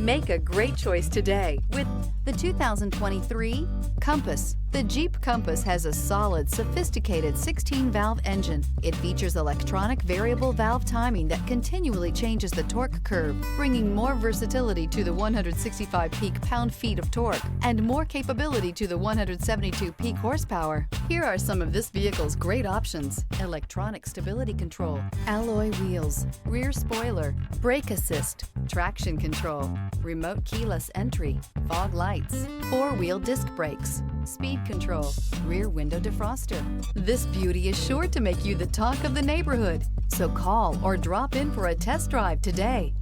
Make a great choice today with the 2023 Compass. The Jeep Compass has a solid, sophisticated 16-valve engine. It features electronic variable valve timing that continually changes the torque curve, bringing more versatility to the 165 peak pound-feet of torque and more capability to the 172 peak horsepower. Here are some of this vehicle's great options: electronic stability control, alloy wheels, rear spoiler, brake assist, traction control, remote keyless entry, fog lights, four-wheel disc brakes, speed control, rear window defroster. This beauty is sure to make you the talk of the neighborhood. So call or drop in for a test drive today.